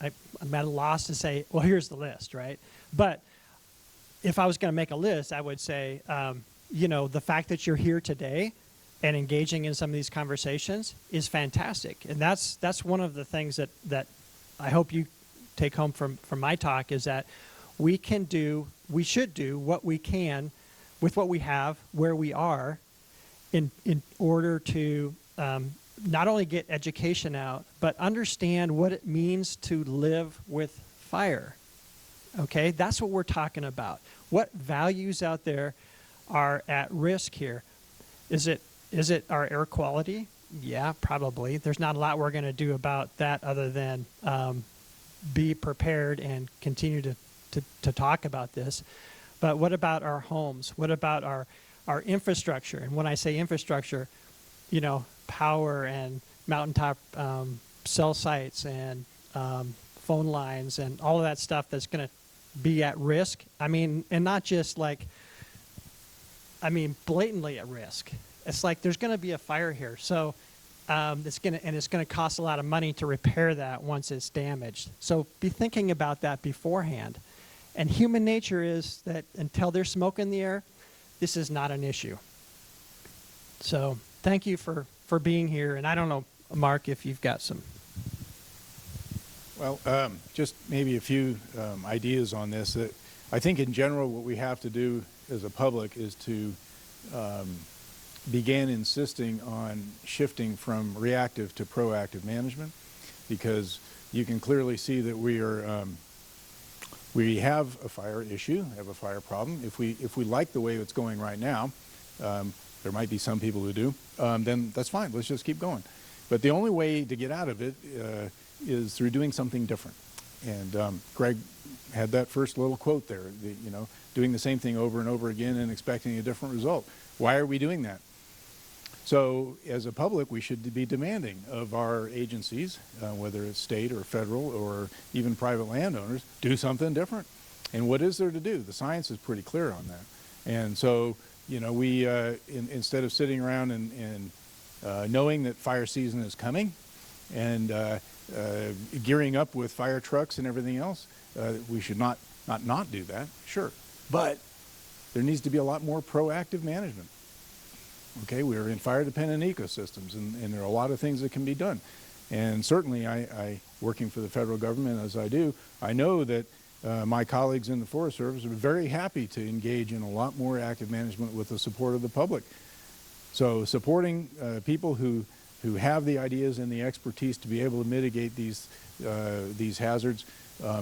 a loss to say, well, here's the list, right? But if I was going to make a list, I would say, the fact that you're here today and engaging in some of these conversations is fantastic, and that's one of the things that I hope you take home from my talk, is that we should do what we can with what we have, where we are, in order to not only get education out, but understand what it means to live with fire. Okay, that's what we're talking about. What values out there are at risk here? Is it our air quality? Yeah, probably. There's not a lot we're going to do about that other than be prepared and continue to talk about this. But what about our homes? What about our infrastructure? And when I say infrastructure, power and mountaintop cell sites and phone lines and all of that stuff that's going to be at risk. And not just blatantly at risk. It's like there's going to be a fire here. So it's going to cost a lot of money to repair that once it's damaged. So be thinking about that beforehand. And human nature is that until there's smoke in the air, this is not an issue. So thank you for being here. And I don't know, Mark, if you've got some. Well, just maybe a few ideas on this. I think in general what we have to do as a public is to begin insisting on shifting from reactive to proactive management, because you can clearly see that we have a fire issue, have a fire problem. If we like the way it's going right now, there might be some people who do, then that's fine. Let's just keep going. But the only way to get out of it is through doing something different. And Greg had that first little quote there, doing the same thing over and over again and expecting a different result. Why are we doing that? So as a public, we should be demanding of our agencies, whether it's state or federal or even private landowners, do something different. And what is there to do? The science is pretty clear on that. And so, we, instead of sitting around and knowing that fire season is coming and gearing up with fire trucks and everything else, we should not do that, sure. But there needs to be a lot more proactive management. Okay, we're in fire-dependent ecosystems, and there are a lot of things that can be done. And certainly, I working for the federal government as I do, I know that my colleagues in the Forest Service are very happy to engage in a lot more active management with the support of the public. So supporting people who who have the ideas and the expertise to be able to mitigate these hazards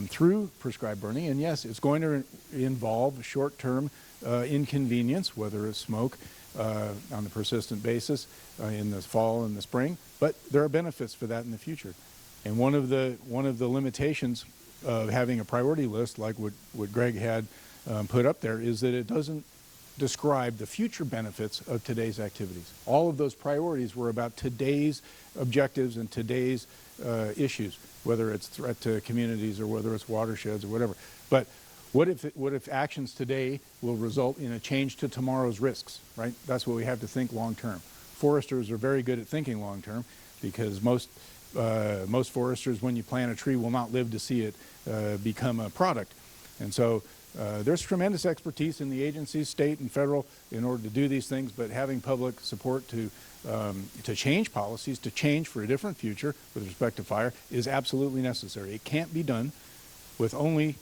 through prescribed burning. And yes, it's going to involve short-term inconvenience, whether it's smoke on a persistent basis in the fall and the spring, but there are benefits for that in the future. And one of the limitations of having a priority list like what Greg had put up there is that it doesn't describe the future benefits of today's activities. All of those priorities were about today's objectives and today's issues, whether it's threat to communities or whether it's watersheds or whatever. But what if actions today will result in a change to tomorrow's risks, right? That's what we have to think long term. Foresters are very good at thinking long term because most foresters, when you plant a tree, will not live to see it become a product. And so there's tremendous expertise in the agencies, state and federal, in order to do these things, but having public support to change policies, to change for a different future with respect to fire is absolutely necessary. It can't be done with only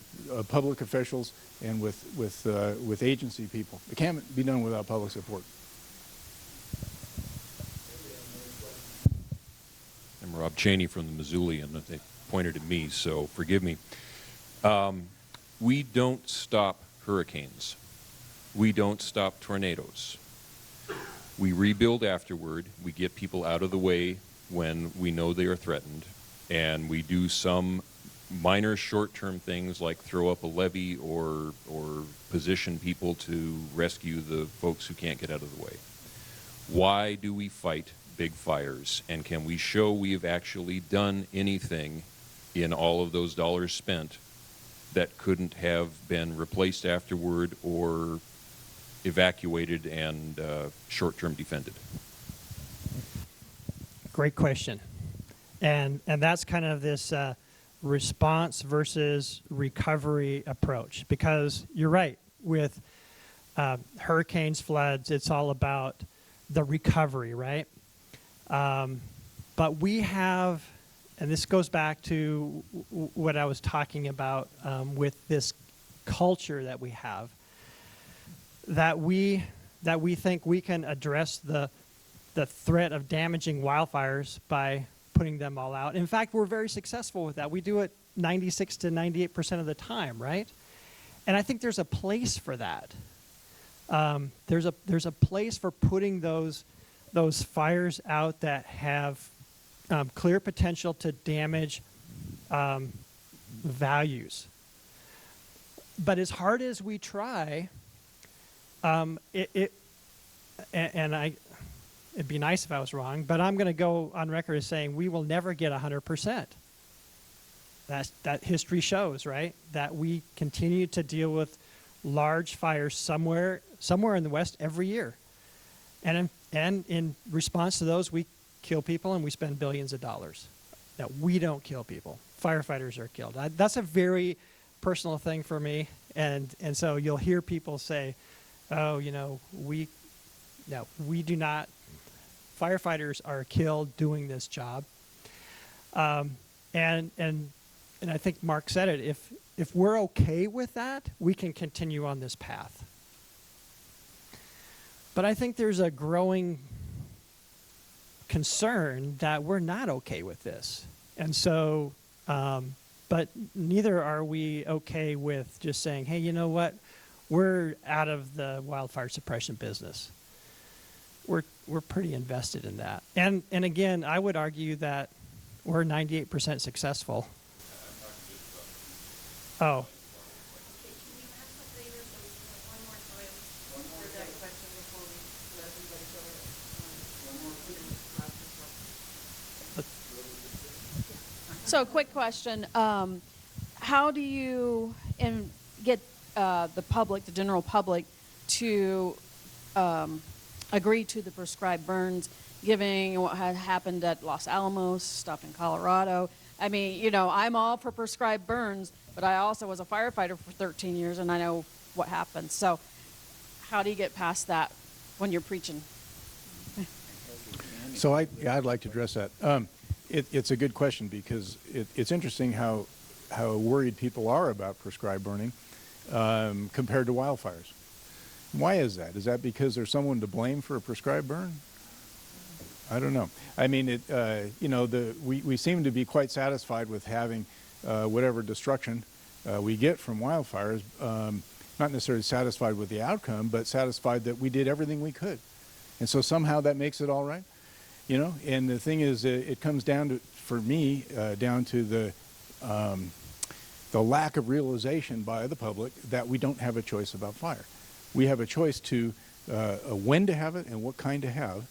public officials and with agency people. It can't be done without public support. I'm Rob Cheney from the Missoulian. They pointed at me, so forgive me. We don't stop hurricanes. We don't stop tornadoes. We rebuild afterward. We get people out of the way when we know they are threatened. And we do some minor short-term things like throw up a levee or position people to rescue the folks who can't get out of the way. Why do we fight big fires? And can we show we have actually done anything in all of those dollars spent that couldn't have been replaced afterward or evacuated and short-term defended? Great question. And that's kind of this response versus recovery approach, because you're right, with hurricanes, floods, it's all about the recovery, right? But we have, and this goes back to what I was talking about with this culture that we have, that we think we can address the threat of damaging wildfires by putting them all out. In fact, we're very successful with that. We do it 96 to 98% of the time, right? And I think there's a place for that. There's a place for putting those fires out that have clear potential to damage values. But as hard as we try, it'd be nice if I was wrong, but I'm going to go on record as saying we will never get 100%. That history shows, right? That we continue to deal with large fires somewhere in the West every year. And in response to those, we kill people and we spend billions of dollars. Now, we don't kill people. Firefighters are killed. That's a very personal thing for me. And so you'll hear people say, oh, we do not. Firefighters are killed doing this job. And I think Mark said it, if we're okay with that, we can continue on this path. But I think there's a growing concern that we're not okay with this. And so, but neither are we okay with just saying, hey, you know what? We're out of the wildfire suppression business. We're pretty invested in that. And again, I would argue that we're 98% successful. Oh. So, quick question. How do you get the public, the general public, to agree to the prescribed burns, given what had happened at Los Alamos, stuff in Colorado? I mean, I'm all for prescribed burns, but I also was a firefighter for 13 years, and I know what happened. So how do you get past that when you're preaching? So I'd like to address that. It's a good question because it's interesting how worried people are about prescribed burning compared to wildfires. Why is that? Is that because there's someone to blame for a prescribed burn? I don't know. I mean, you know, we seem to be quite satisfied with having whatever destruction we get from wildfires. Not necessarily satisfied with the outcome, but satisfied that we did everything we could. And so somehow that makes it all right, you know? And the thing is, it comes down to, for me, down to the lack of realization by the public that we don't have a choice about fire. We have a choice to when to have it and what kind to have,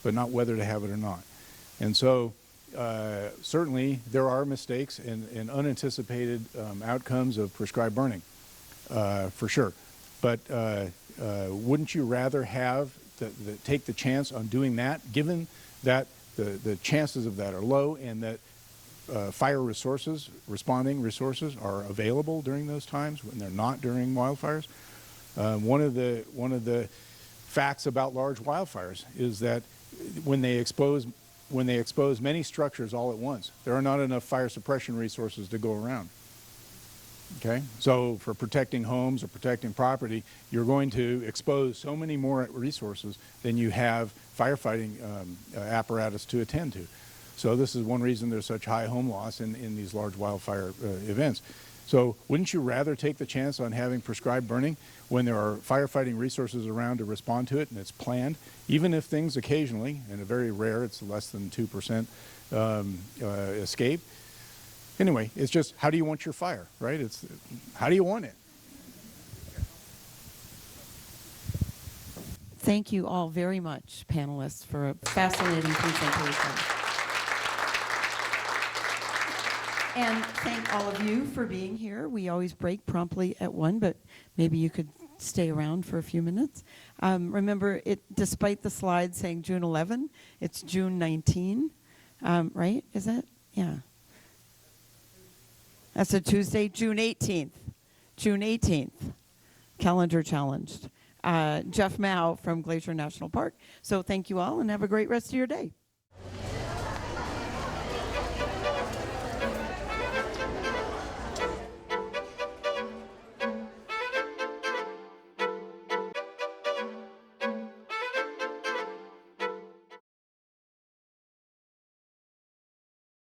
but not whether to have it or not. And so certainly there are mistakes and unanticipated outcomes of prescribed burning, for sure. But wouldn't you rather have take the chance on doing that, given that the chances of that are low and that fire resources, responding resources, are available during those times when they're not during wildfires? One of the facts about large wildfires is that when they expose many structures all at once, there are not enough fire suppression resources to go around. Okay, so for protecting homes or protecting property, you're going to expose so many more resources than you have firefighting apparatus to attend to. So this is one reason there's such high home loss in these large wildfire events. So wouldn't you rather take the chance on having prescribed burning when there are firefighting resources around to respond to it and it's planned, even if things occasionally, and a very rare, it's less than 2% escape. Anyway, it's just, how do you want your fire, right? It's, how do you want it? Thank you all very much, panelists, for a fascinating presentation. And thank all of you for being here. We always break promptly at 1, but maybe you could stay around for a few minutes. Remember, despite the slide saying June 11, it's June 19, right? Is that? Yeah. That's a Tuesday, June 18th. June 18th. Calendar challenged. Jeff Mao from Glacier National Park. So thank you all and have a great rest of your day.